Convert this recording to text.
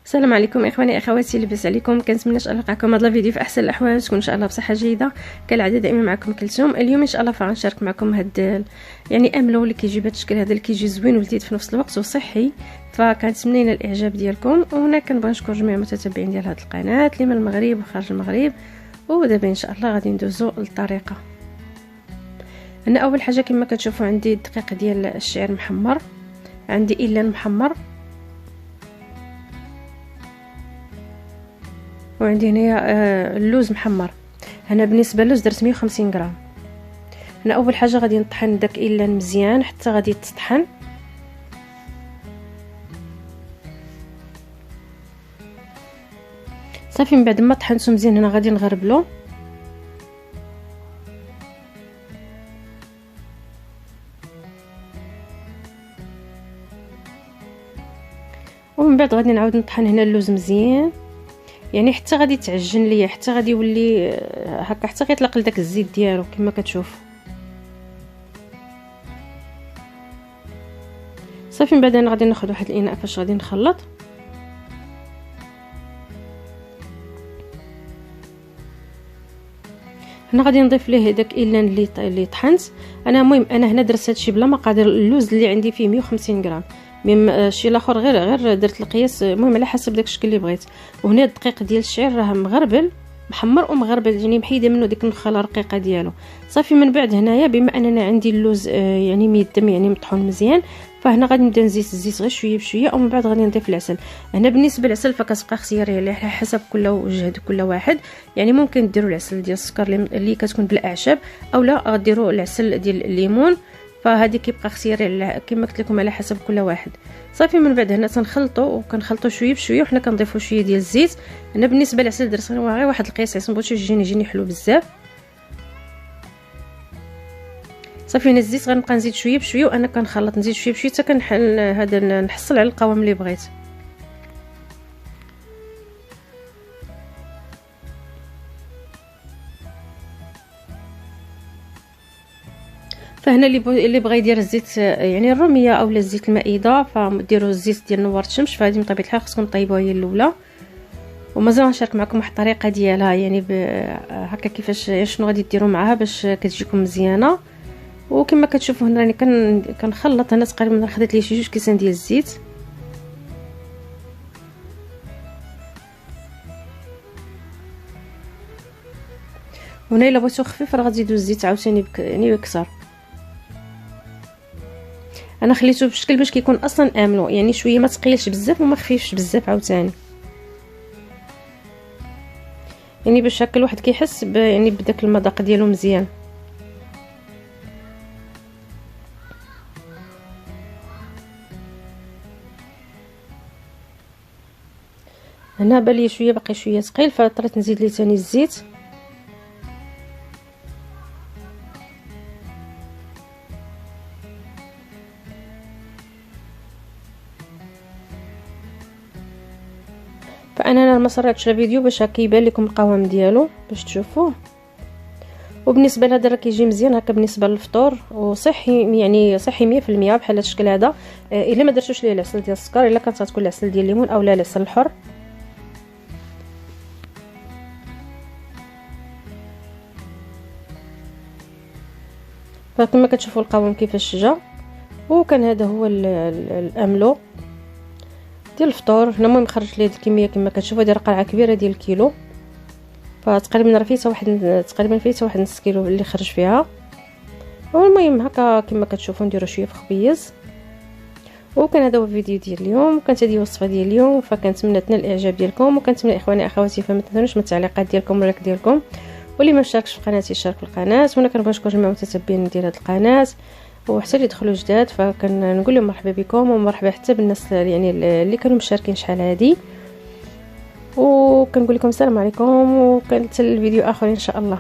السلام عليكم اخواني اخواتي، لاباس عليكم؟ كنتمنى ان شاء الله نلقاكم هذا الفيديو في احسن الاحوال، تكون ان شاء الله بصحه جيده. كالعاده دائما معكم كلثوم. اليوم ان شاء الله فغنشارك معكم هاد يعني املو اللي كيجي بهذا الشكل هذا، اللي كيجي زوين ولذيذ في نفس الوقت وصحي. فكنتمنى لنا الاعجاب ديالكم. وهنا كنبغي نشكر جميع المتتبعين ديال هذه القناه اللي من المغرب وخارج المغرب. ودابا ان شاء الله غادي ندوزو للطريقه. انا اول حاجه كما كتشوفوا عندي الدقيق ديال الشعير محمر، عندي إيلان محمر، وعندي هنايا اللوز محمر. هنا بالنسبه للوز درت 150 غرام. هنا اول حاجه غادي نطحن داك إيلان مزيان حتى غادي تطحن. صافي من بعد ما طحنته مزيان هنا غادي نغربلو. ومن بعد غادي نعاود نطحن هنا اللوز مزيان، يعني حتى غادي تعجن ليا، حتى غادي يولي هكا، حتى غيطلق لداك الزيت ديالو كما كتشوفوا. صافي من بعد انا غادي ناخذ واحد الاناء فاش غادي نخلط. هنا غادي نضيف ليه داك إيلان اللي طحنت انا. المهم انا هنا درت هادشي بلا مقادير. اللوز اللي عندي فيه 150 غرام، ميم شي الاخر غير درت القياس، المهم على حسب داك الشكل اللي بغيت. وهنا الدقيق ديال الشعير راه مغربل محمر ومغربل، يعني محيده منه ديك النخاله الرقيقه ديالو. صافي من بعد هنايا بما اننا عندي اللوز يعني ميدم، يعني مطحون مزيان، فهنا غادي نبدا نزيد الزيت غير شويه بشويه. ومن بعد غادي نضيف العسل. هنا بالنسبه للعسل فكتبقى اختياريه على حسب كل وجه كل واحد، يعني ممكن ديروا العسل ديال السكر اللي كتكون بالاعشاب، اولا ديروا العسل ديال الليمون، فهذه كيبقى اختياري كما قلت لكم على حسب كل واحد. صافي من بعد هنا تنخلطوا وكنخلطوا شويه بشويه، وحنا كنضيفوا شويه ديال الزيت. هنا بالنسبه للعسل درت غير واحد القياس عسل، بغيتو يجيني حلو بزاف. صافي هنا الزيت غنبقى نزيد شويه بشويه، وانا كنخلط نزيد شويه بشويه حتى كنحل هذا نحصل على القوام اللي بغيت. فهنا اللي بغى يدير الزيت يعني الروميه اولا الزيت المائده، فديروا الزيت ديال نوار الشمس. فهذه من طبيعه الحال خصكم طيبوها هي الاولى. ومازال غنشارك معكم واحد الطريقه ديالها، يعني هكا كيفاش شنو غادي ديروا معها باش كتجيكم مزيانه. وكما كتشوفوا هنا راني كنخلط. انا تقريبا خديت لي شي 2 كيسان ديال الزيت. هنا الا بغيتو خفيف راه غتزيدوا الزيت عاوتاني يعني بكثر. انا خليته بشكل باش كيكون اصلا املو، يعني شويه ما ثقيلش بزاف وما خفيفش بزاف عاوتاني، يعني باش هكا الواحد كيحس يعني بداك المذاق ديالو مزيان. هنا بالي شويه باقي شويه ثقيل، فاضطريت نزيد ليه ثاني الزيت. فانا ما سرعتش الفيديو باش هكا يبان لكم القوام ديالو باش تشوفوه. وبالنسبه لهذا راه كيجي مزيان هكا بالنسبه للفطور وصحي، يعني صحي 100% بحال هذا الشكل هذا. الا ما درتوش ليه العسل ديال السكر، الا كانت غتكون العسل ديال الليمون اولا العسل الحر. فكما كتشوفوا القوام كيفاش جا. وكان هذا هو الاملو ديال الفطور. هنا المهم خرجت ليه الكميه كما كتشوفوا، هذه قرعه كبيره ديال الكيلو، فتقريبا راه فيه واحد نص كيلو اللي خرج فيها. والمهم هكا كما كتشوفوا نديرو شويه في خبيز. وكان هذا هو الفيديو ديال اليوم، وكانت هذه الوصفه ديال اليوم. فكنتمنى تنال الاعجاب ديالكم، وكنتمنى اخواني اخواتي فما تنسونوش من التعليقات ديالكم واللايك ديالكم. واللي ما اشتركش في قناتي يشارك في القناه. وانا كنبغي نشكر جميع المتتبعين ديال هذه القناه، وحتى اللي دخلوا جداد فكنقول لهم مرحبا بكم، ومرحبا حتى بالناس يعني اللي كانوا مشاركين شحال هادي. وكنقول لكم السلام عليكم، وكنتل الفيديو اخر ان شاء الله.